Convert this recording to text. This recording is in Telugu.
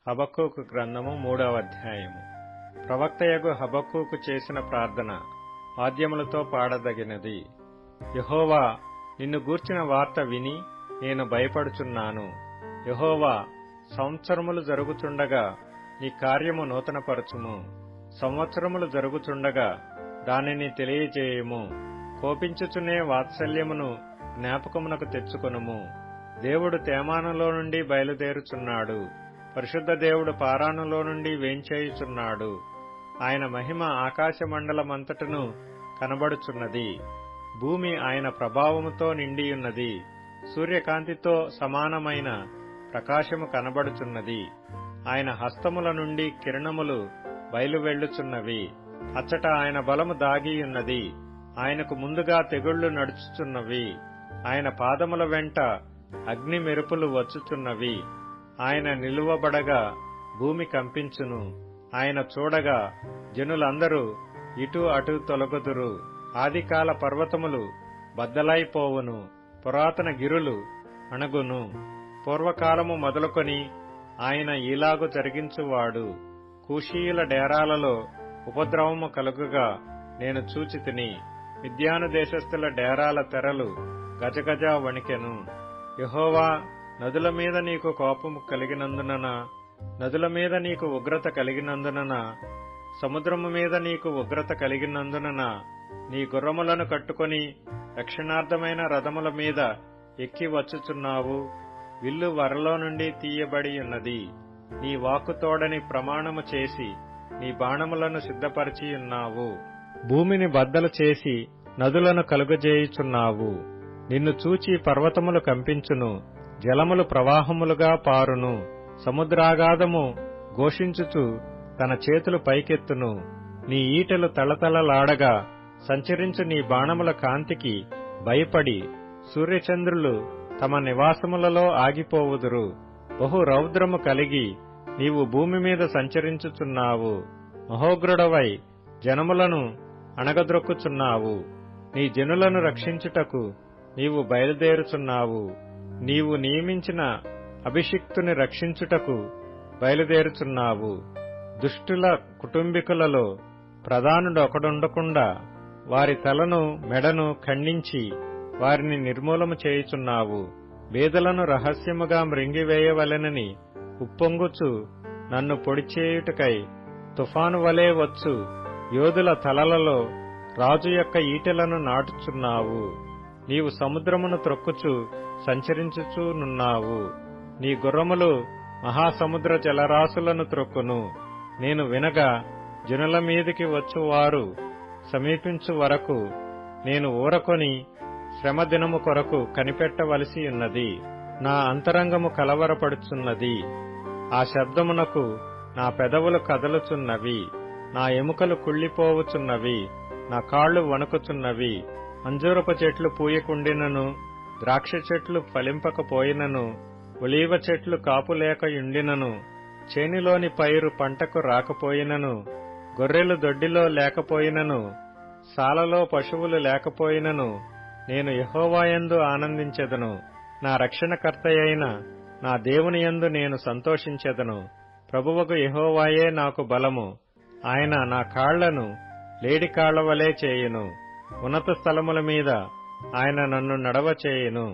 హబక్కూకు గ్రంథము 3వ అధ్యాయము. ప్రవక్తయగు హబక్కూకు చేసిన ప్రార్థన వాద్యములతో పాడదగినది. యెహోవా, నిన్ను గూర్చిన వార్త విని నేను భయపడుచున్నాను. యెహోవా, సంవత్సరములు జరుగుచుండగా నీ కార్యము నూతనపరచుము. సంవత్సరములు జరుగుచుండగా దానిని తెలియజేయుము. కోపించుచునే వాత్సల్యమును జ్ఞాపకమునకు తెచ్చుకొనుము. దేవుడు తేమానులో నుండి బయలుదేరుచున్నాడు. పరిశుద్ధ దేవుడు పారానులో నుండి వేంచేయుచున్నాడు. ఆయన మహిమ ఆకాశమండలమంతటను కనబడుచున్నది. భూమి ఆయన ప్రభావముతో నిండియున్నది. సూర్యకాంతితో సమానమైన ప్రకాశము కనబడుచున్నది. ఆయన హస్తముల నుండి కిరణములు బయలువెళ్లుచున్నవి. అచ్చట ఆయన బలము దాగియున్నది. ఆయనకు ముందుగా తెగుళ్లు నడుచుచున్నవి. ఆయన పాదముల వెంట అగ్ని మెరుపులు వచ్చుచున్నవి. ఆయన నిలువబడగా భూమి కంపించును. ఆయన చూడగా జనులందరూ ఇటు అటు తొలగుదురు. ఆదికాల పర్వతములు బద్దలైపోవును. పురాతన గిరులు అణగును. పూర్వకాలము మొదలుకొని ఆయన ఈలాగు జరిగించువాడు. కూషీయుల డేరాలలో ఉపద్రవము కలుగుగా నేను చూచితిని. మిద్యాను దేశస్థుల డేరాల తెరలు గజగజ వణికెను. యెహోవా, నదుల మీద నీకు కోపము కలిగినందున, నదుల మీద నీకు ఉగ్రత కలిగినందున, సముద్రము మీద నీకు ఉగ్రత కలిగినందున నీ గుర్రములను కట్టుకొని రక్షణార్థమైన రథముల మీద ఎక్కి వచ్చుచున్నావు. విల్లు వరలో నుండి తీయబడి ఉన్నది. నీ వాక్కుతోడని ప్రమాణము చేసి నీ బాణములను సిద్ధపరిచియున్నావు. భూమిని బద్దలు చేసి నదులను కలుగజేయుచున్నావు. నిన్ను చూచి పర్వతములు కంపించును. జలములు ప్రవాహములుగా పారును. సముద్రాగాధము ఘోషించుచు తన చేతులు పైకెత్తును. నీ ఈటెలు తళతళలాడగా సంచరించు నీ బాణముల కాంతికి భయపడి సూర్యచంద్రులు తమ నివాసములలో ఆగిపోవుదురు. బహు రౌద్రము కలిగి నీవు భూమి మీద సంచరించుచున్నావు. మహోగ్రుడవై జనములను అణగద్రొక్కుచున్నావు. నీ జనులను రక్షించుటకు నీవు బయలుదేరుచున్నావు. నీవు నియమించిన అభిషిక్తుని రక్షించుటకు బయలుదేరుచున్నావు. దుష్టుల కుటుంబీకులలో ప్రధానుడొకడుండకుండా వారి తలను మెడను ఖండించి వారిని నిర్మూలము చేయుచున్నావు. బేదలను రహస్యముగా మృంగివేయవలెనని ఉప్పొంగుచు నన్ను పొడిచేయుటకై తుఫాను వలె వచ్చు యోధుల తలలలో రాజు యొక్క ఈటెలను నాటుచున్నావు. నీవు సముద్రమును త్రొక్కుచు సంచరించుచునున్నావు. నీ గుర్రములు మహాసముద్ర జలరాశులను త్రొక్కును. నేను వినగా జనుల మీదికి వచ్చువారు సమీపించు వరకు నేను ఊరకొని శ్రమ దినము కొరకు కనిపెట్టవలసి ఉన్నది. నా అంతరంగము కలవరపడుచున్నది. ఆ శబ్దమునకు నా పెదవులు కదలుచున్నవి. నా ఎముకలు కుళ్ళిపోవుచున్నవి. నా కాళ్లు వణుకుచున్నవి. అంజూరపు చెట్లు పూయకుండినను, ద్రాక్ష చెట్లు ఫలింపకపోయినను, ఒలీవ చెట్లు కాపులేకయుండినను, చేనిలోని పైరు పంటకు రాకపోయినను, గొర్రెలు దొడ్డిలో లేకపోయినను, సాలలో పశువులు లేకపోయినను, నేను యెహోవాయందు ఆనందించెదను. నా రక్షణకర్తయైన నా దేవుని యందు నేను సంతోషించెదను. ప్రభువగు యెహోవాయే నాకు బలము. ఆయన నా కాళ్లను లేడి కాళ్ల వలె చేయును. ఉన్నత స్థలముల మీద ఆయన నన్ను నడవచేయును.